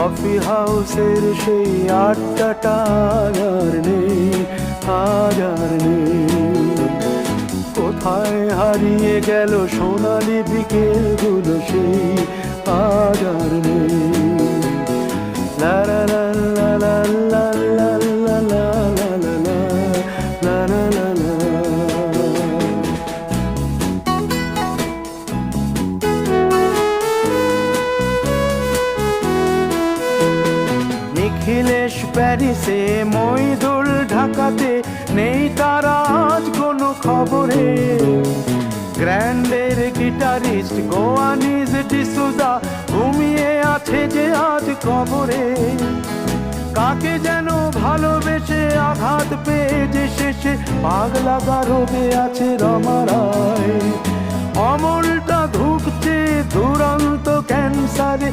Coffee হাউসের সেই আড্ডাটা আর নেই, আর নেই। কোথায় হারিয়ে গেল সোনালি বিকেলগুলো সেই আর নেই। লা লা লা লা লা লা লা লা লা লা লা লা লা লা। নিখিলেশ প্যারিসে, মইদুল ঢাকাতে, নেই তারা আজ কোনো খবরে। গ্র্যান্ডের গিটারিস্ট গোয়ানিজ ডিসুজা ঘুমিয়ে আছে যে আজ কবরে। কাকে যেন ভালোবেসে আঘাত পেয়ে যে শেষে পাগলা গারদে আছে রমা রায়। অমলটা ধুকছে দুরন্ত ক্যান্সারে।